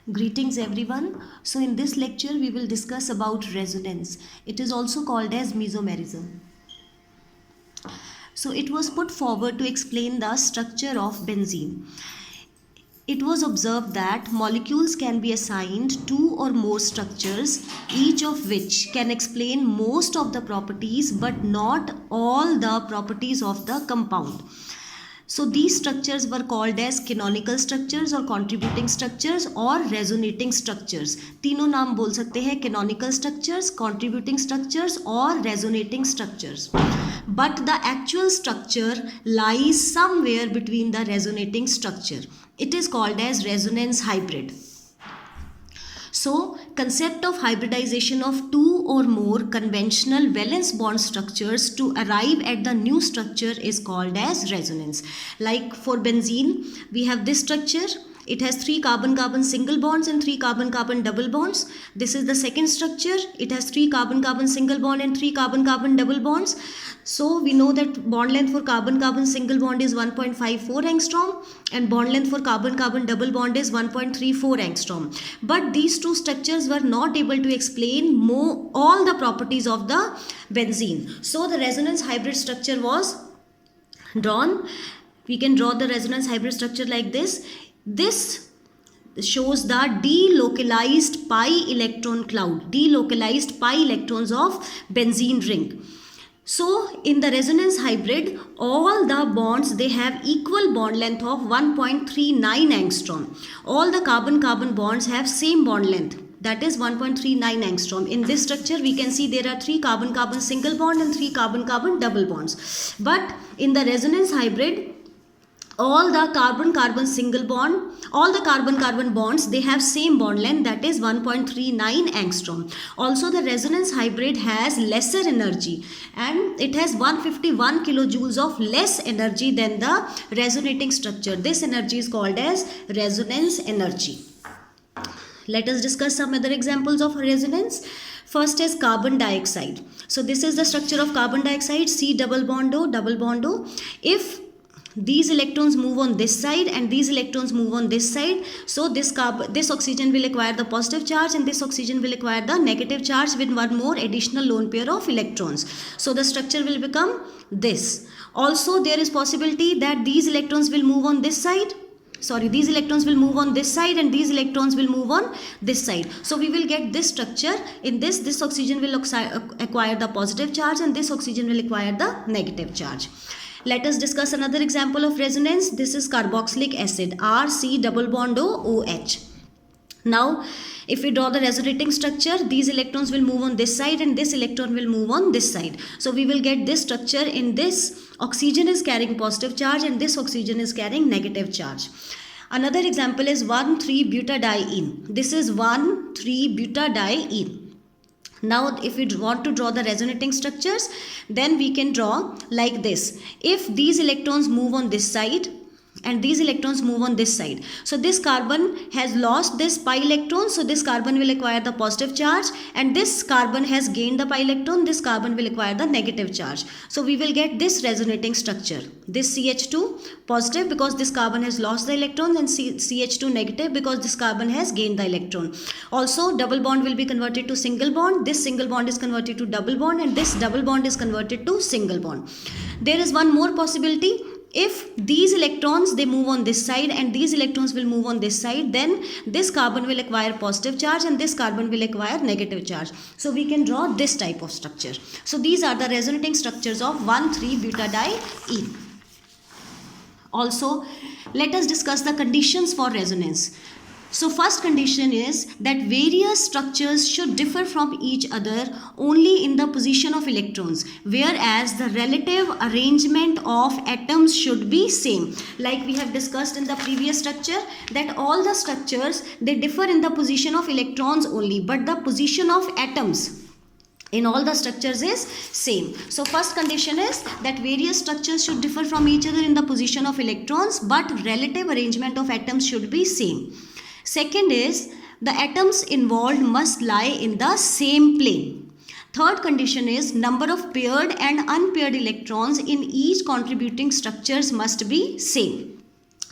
Greetings everyone. So in this lecture we will discuss about resonance. It is also called as mesomerism. So it was put forward to explain the structure of benzene. It was observed that molecules can be assigned two or more structures, each of which can explain most of the properties but not all the properties of the compound. So these structures were called as canonical structures or contributing structures or resonating structures. तीनों नाम बोल सकते हैं, canonical structures, contributing structures और resonating structures. But the actual structure lies somewhere between the resonating structure. It is called as resonance hybrid. So, concept of hybridization of two or more conventional valence bond structures to arrive at the new structure is called as resonance. Like for benzene, we have this structure. It has 3 carbon-carbon single bonds and 3 carbon-carbon double bonds. This is the second structure. It has 3 carbon-carbon single bond and 3 carbon-carbon double bonds. So we know that bond length for carbon-carbon single bond is 1.54 angstrom and bond length for carbon-carbon double bond is 1.34 angstrom. But these two structures were not able to explain all the properties of the benzene. So the resonance hybrid structure was drawn. We can draw the resonance hybrid structure like this. This shows the delocalized pi electron cloud, delocalized pi electrons of benzene ring. So in the resonance hybrid, all the bonds, they have equal bond length of 1.39 angstrom. All the carbon-carbon bonds have same bond length, that is 1.39 angstrom. In this structure we can see there are 3 carbon-carbon single bond and 3 carbon-carbon double bonds. But in the resonance hybrid, all the carbon-carbon single bond, all the carbon-carbon bonds, they have same bond length, that is 1.39 angstrom. Also the resonance hybrid has lesser energy and it has 151 kilojoules of less energy than the resonating structure. This energy is called as resonance energy. Let us discuss some other examples of resonance. First is carbon dioxide. So this is the structure of carbon dioxide, C double bond O, double bond O. If these electrons move on this side and these electrons move on this side, so this oxygen will acquire the positive charge and this oxygen will acquire the negative charge with one more additional lone pair of electrons. So the structure will become this. Also there is possibility that these electrons will move on this side. These electrons will move on this side and these electrons will move on this side. So we will get this structure. In this oxygen will acquire the positive charge and this oxygen will acquire the negative charge. Let us discuss another example of resonance. This is carboxylic acid, RC double bond O, OH. Now, if we draw the resonating structure, these electrons will move on this side and this electron will move on this side. So we will get this structure. In this, oxygen is carrying positive charge and this oxygen is carrying negative charge. Another example is 1,3-butadiene. This is 1,3-butadiene. Now if we want to draw the resonating structures, then we can draw like this. If these electrons move on this side and these electrons move on this side, so this carbon has lost this pi electron, so this carbon will acquire the positive charge, and this carbon has gained the pi electron, this carbon will acquire the negative charge. So we will get this resonating structure. This CH2 positive because this carbon has lost the electrons, and CH2 negative because this carbon has gained the electron. Also double bond will be converted to single bond, this single bond is converted to double bond, and this double bond is converted to single bond. There is one more possibility. If these electrons, they move on this side and these electrons will move on this side, then this carbon will acquire positive charge and this carbon will acquire negative charge. So we can draw this type of structure. So these are the resonating structures of 1,3-butadiene. Also, let us discuss the conditions for resonance. So first condition is that various structures should differ from each other only in the position of electrons, whereas the relative arrangement of atoms should be same. Like we have discussed in the previous structure, that all the structures, they differ in the position of electrons only, but the position of atoms in all the structures is same. So first condition is that various structures should differ from each other in the position of electrons, but relative arrangement of atoms should be same. Second is the atoms involved must lie in the same plane. Third condition is number of paired and unpaired electrons in each contributing structures must be same.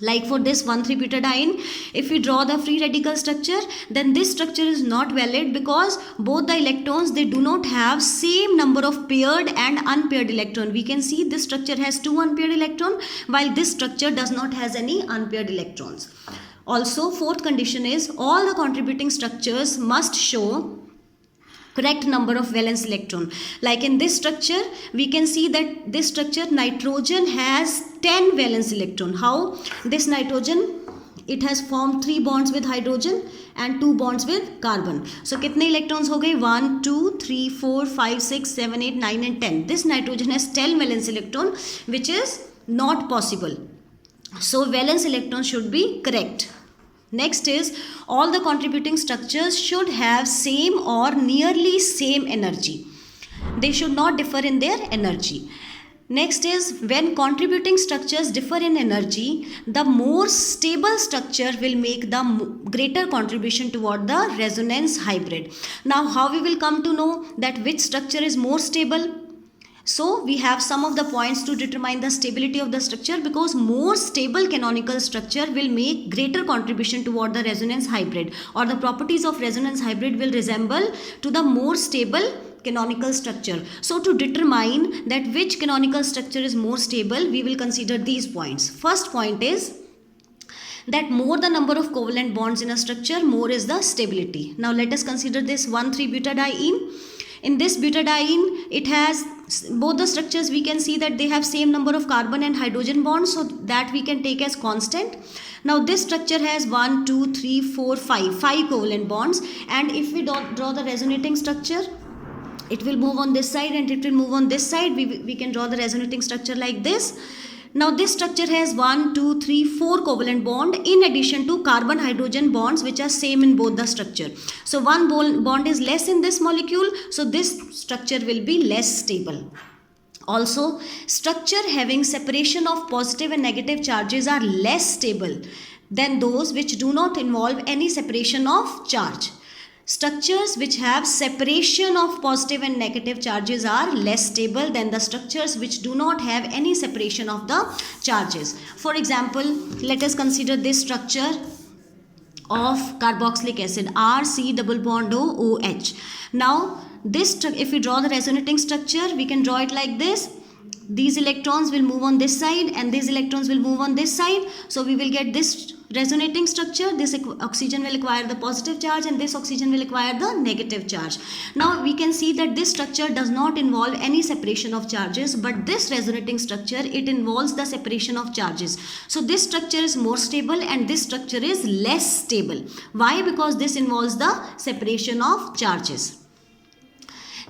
Like for this 1,3-butadiene, if we draw the free radical structure, then this structure is not valid because both the electrons, they do not have same number of paired and unpaired electron. We can see this structure has 2 unpaired electron, while this structure does not has any unpaired electrons. Also, fourth condition is all the contributing structures must show correct number of valence electron. Like in this structure, we can see that this structure, nitrogen has 10 valence electron. How? This nitrogen, it has formed 3 bonds with hydrogen and 2 bonds with carbon. So कितने electrons हो गए? 1, 2, 3, 4, 5, 6, 7, 8, 9 and 10. This nitrogen has 10 valence electron, which is not possible. So valence electron should be correct. Next is all the contributing structures should have same or nearly same energy. They should not differ in their energy. Next is when contributing structures differ in energy, the more stable structure will make the greater contribution toward the resonance hybrid. Now how we will come to know that which structure is more stable? So we have some of the points to determine the stability of the structure, because more stable canonical structure will make greater contribution toward the resonance hybrid, or the properties of resonance hybrid will resemble to the more stable canonical structure. So to determine that which canonical structure is more stable, we will consider these points. First point is that more the number of covalent bonds in a structure, more is the stability. Now let us consider this 1,3-butadiene. In this butadiene, it has both the structures, we can see that they have same number of carbon and hydrogen bonds, so that we can take as constant. Now this structure has 1, 2, 3, 4, 5 covalent bonds, and if we draw the resonating structure, it will move on this side and it will move on this side. We can draw the resonating structure like this. Now this structure has 1, 2, 3, 4 covalent bond in addition to carbon hydrogen bonds which are same in both the structure. So one bond is less in this molecule, so this structure will be less stable. Also, structure having separation of positive and negative charges are less stable than those which do not involve any separation of charge. Structures which have separation of positive and negative charges are less stable than the structures which do not have any separation of the charges. For example, let us consider this structure of carboxylic acid, RC double bond OH. Now this, if we draw the resonating structure, we can draw it like this. These electrons will move on this side and these electrons will move on this side. So we will get this resonating structure. This oxygen will acquire the positive charge and this oxygen will acquire the negative charge. Now we can see that this structure does not involve any separation of charges, but this resonating structure, it involves the separation of charges. So this structure is more stable and this structure is less stable. Why? Because this involves the separation of charges.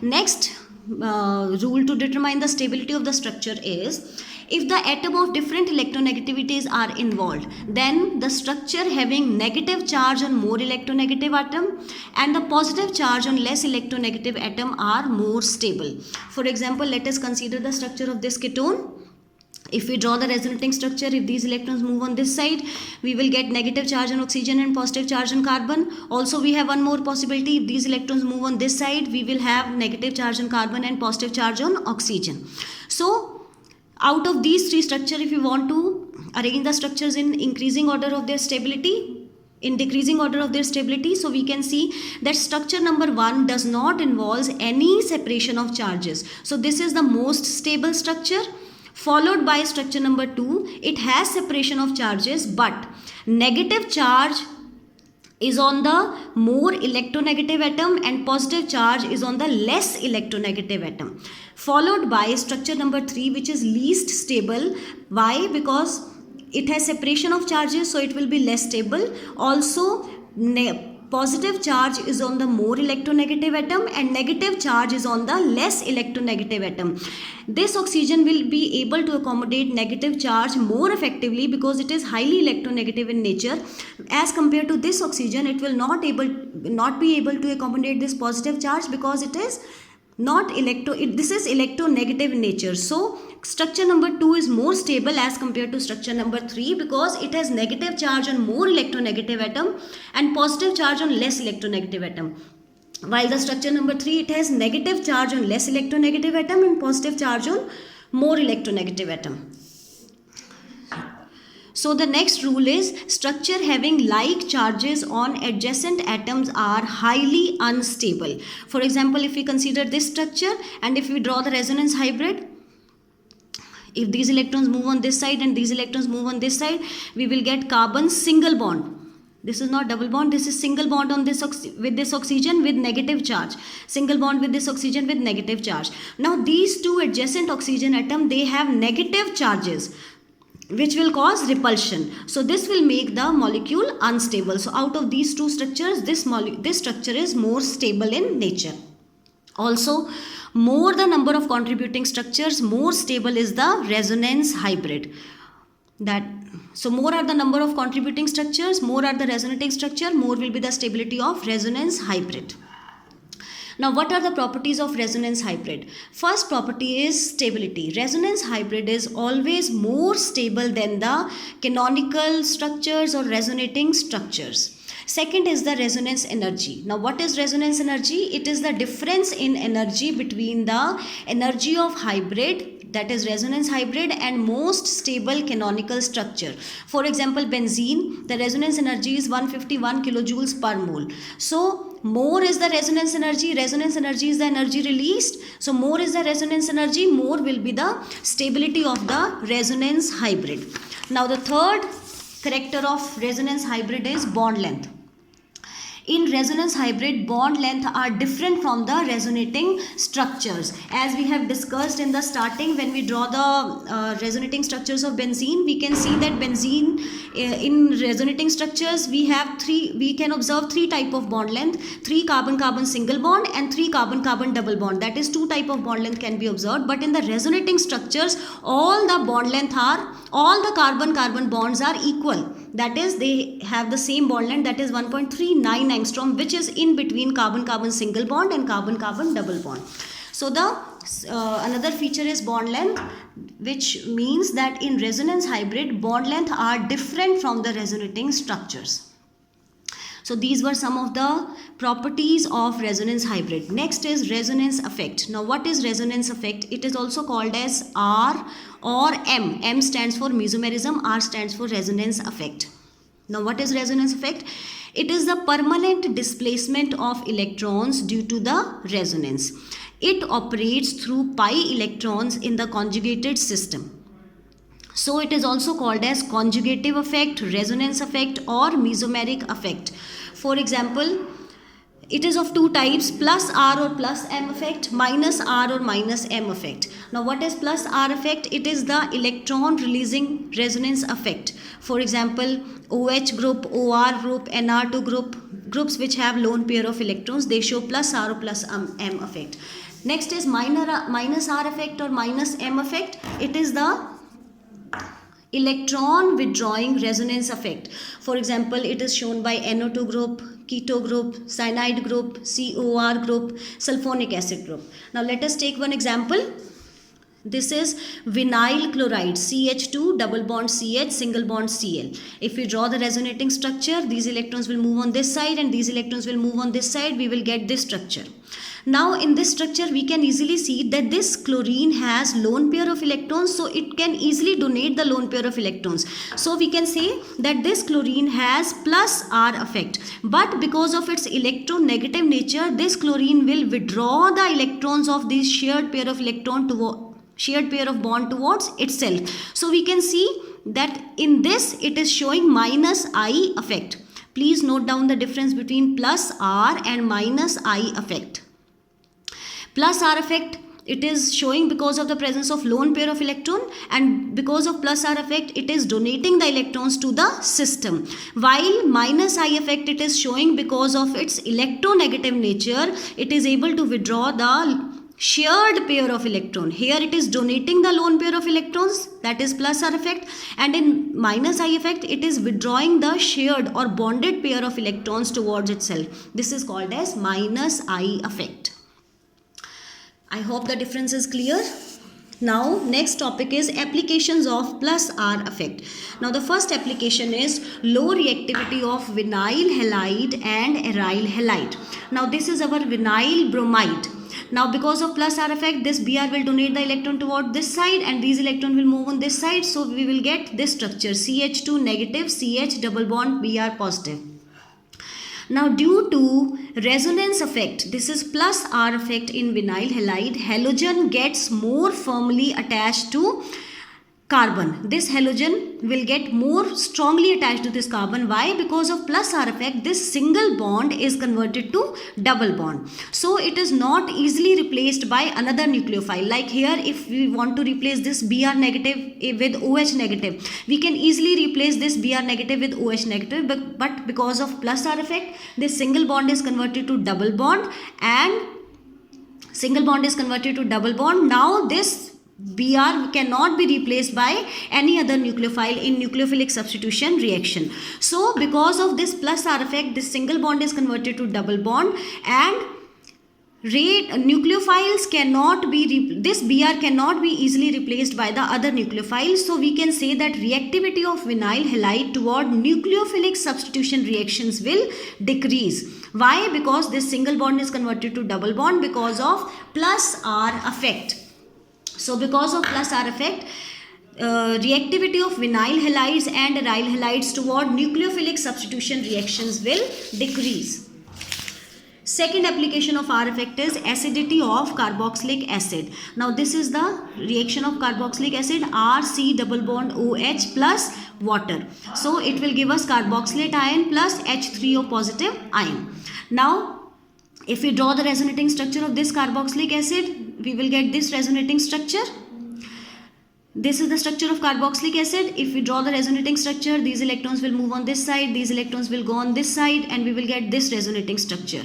Next rule to determine the stability of the structure is, if the atom of different electronegativities are involved, then the structure having negative charge on more electronegative atom and the positive charge on less electronegative atom are more stable. For example, let us consider the structure of this ketone. If we draw the resonating structure, if these electrons move on this side, we will get negative charge on oxygen and positive charge on carbon. Also, we have one more possibility. If these electrons move on this side, we will have negative charge on carbon and positive charge on oxygen. So, out of these three structures, if we want to arrange the structures in increasing order of their stability, in decreasing order of their stability, so we can see that structure number 1 does not involve any separation of charges. So, this is the most stable structure. Followed by structure number 2, it has separation of charges, but negative charge is on the more electronegative atom and positive charge is on the less electronegative atom. Followed by structure number 3, which is least stable. Why? Because it has separation of charges, so it will be less stable. Also, positive charge is on the more electronegative atom and negative charge is on the less electronegative atom. This oxygen will be able to accommodate negative charge more effectively because it is highly electronegative in nature. As compared to this oxygen, it will not be able to accommodate this positive charge because it is not this is electronegative in nature. So structure number 2 is more stable as compared to structure number 3 because it has negative charge on more electronegative atom and positive charge on less electronegative atom. While the structure number 3, it has negative charge on less electronegative atom and positive charge on more electronegative atom. So the next rule is structure having like charges on adjacent atoms are highly unstable. For example, if we consider this structure and if we draw the resonance hybrid, if these electrons move on this side and these electrons move on this side, we will get carbon single bond. This is not double bond, this is single bond on this with this oxygen with negative charge. Single bond with this oxygen with negative charge. Now these two adjacent oxygen atom, they have negative charges, which will cause repulsion. So this will make the molecule unstable. So out of these two structures, this structure is more stable in nature. Also, more the number of contributing structures, more stable is the resonance hybrid. So more are the number of contributing structures, more are the resonating structure, more will be the stability of resonance hybrid. Now, what are the properties of resonance hybrid? First property is stability. Resonance hybrid is always more stable than the canonical structures or resonating structures. Second is the resonance energy. Now, what is resonance energy? It is the difference in energy between the energy of hybrid, that is resonance hybrid, and most stable canonical structure. For example, benzene, the resonance energy is 151 kilojoules per mole. So more is the resonance energy is the energy released. So more is the resonance energy, more will be the stability of the resonance hybrid. Now the third character of resonance hybrid is bond length. In resonance hybrid, bond length are different from the resonating structures. As we have discussed in the starting, when we draw the resonating structures of benzene, we can see that benzene in resonating structures, we can observe three type of bond length: 3 carbon-carbon single bond and 3 carbon-carbon double bond. That is 2 type of bond length can be observed. But in the resonating structures, all the carbon-carbon bonds are equal. That is, they have the same bond length, that is 1.39 angstrom, which is in between carbon-carbon single bond and carbon-carbon double bond. So the another feature is bond length, which means that in resonance hybrid, bond length are different from the resonating structures. So these were some of the properties of resonance hybrid. Next is resonance effect. Now what is resonance effect? It is also called as R or M. M stands for mesomerism, R stands for resonance effect. Now what is resonance effect? It is the permanent displacement of electrons due to the resonance. It operates through pi electrons in the conjugated system. So it is also called as conjugative effect, resonance effect, or mesomeric effect. For example, it is of two types: plus R or plus M effect, minus R or minus M effect. Now what is plus R effect? It is the electron releasing resonance effect. For example, OH group, OR group, NR2 group, groups which have lone pair of electrons, they show plus R or plus M effect. Next is minus R effect or minus M effect. It is the electron withdrawing resonance effect. For example, it is shown by NO2 group, keto group, cyanide group, COR group, sulfonic acid group. Now let us take one example. This is vinyl chloride, CH2 double bond CH single bond Cl. If we draw the resonating structure, these electrons will move on this side and these electrons will move on this side. We will get this structure. Now in this structure, we can easily see that this chlorine has lone pair of electrons, so it can easily donate the lone pair of electrons. So we can say that this chlorine has plus R effect, but because of its electronegative nature, this chlorine will withdraw the electrons of this shared pair of bond towards itself. So we can see that in this it is showing minus I effect. Please note down the difference between plus R and minus I effect. Plus R effect, it is showing because of the presence of lone pair of electron, and because of plus R effect, it is donating the electrons to the system. While minus I effect, it is showing because of its electronegative nature, it is able to withdraw the shared pair of electron. Here it is donating the lone pair of electrons, that is plus R effect, and in minus I effect, it is withdrawing the shared or bonded pair of electrons towards itself. This is called as minus I effect. I hope the difference is clear. Now next topic is applications of plus R effect. Now the first application is low reactivity of vinyl halide and aryl halide. Now this is our vinyl bromide. Now because of plus R effect, this Br will donate the electron toward this side and these electrons will move on this side. So we will get this structure CH2 negative, CH double bond Br positive. Now due to resonance effect, this is plus R effect in vinyl halide, halogen gets more firmly attached to carbon. This halogen will get more strongly attached to this carbon. Why? Because of plus R effect, this single bond is converted to double bond. So it is not easily replaced by another nucleophile. Like here, if we want to replace this Br negative with OH negative, we can easily replace this Br negative with OH negative. But because of plus R effect, this single bond is converted to double bond and single bond is converted to double bond. Now this Br cannot be replaced by any other nucleophile in nucleophilic substitution reaction. So because of this plus R effect, this single bond is converted to double bond and nucleophiles cannot be, this Br cannot be easily replaced by the other nucleophiles. So we can say that reactivity of vinyl halide toward nucleophilic substitution reactions will decrease. Why? Because this single bond is converted to double bond because of plus R effect. So because of plus R effect, reactivity of vinyl halides and aryl halides toward nucleophilic substitution reactions will decrease. Second application of R effect is acidity of carboxylic acid. Now this is the reaction of carboxylic acid, RC double bond OH plus water. So it will give us carboxylate ion plus H3O positive ion. Now if we draw the resonating structure of this carboxylic acid, we will get this resonating structure. This is the structure of carboxylic acid. If we draw the resonating structure, these electrons will move on this side, these electrons will go on this side, and we will get this resonating structure.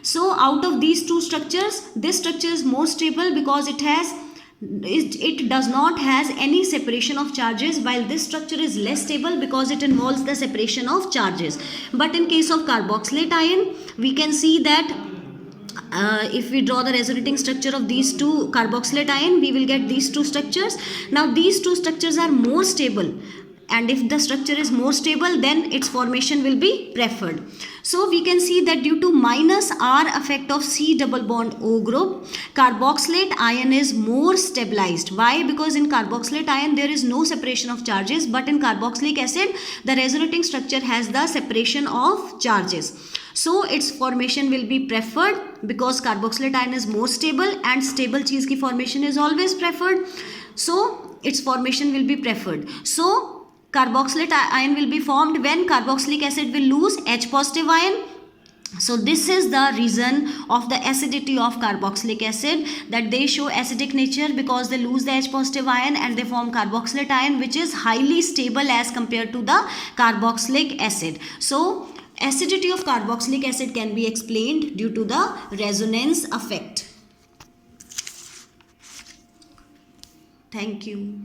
So out of these two structures, this structure is more stable because it does not has any separation of charges, while this structure is less stable because it involves the separation of charges. But in case of carboxylate ion, we can see that if we draw the resonating structure of these two carboxylate ion, we will get these two structures. Now these two structures are more stable, and if the structure is more stable, then its formation will be preferred. So we can see that due to minus R effect of C double bond O group, carboxylate ion is more stabilized. Why? Because in carboxylate ion there is no separation of charges, but in carboxylic acid the resonating structure has the separation of charges. So its formation will be preferred because carboxylate ion is more stable and stable cheese की formation is always preferred. So its formation will be preferred. So carboxylate ion will be formed when carboxylic acid will lose H positive ion. So this is the reason of the acidity of carboxylic acid, that they show acidic nature because they lose the H positive ion and they form carboxylate ion, which is highly stable as compared to the carboxylic acid. So acidity of carboxylic acid can be explained due to the resonance effect. Thank you.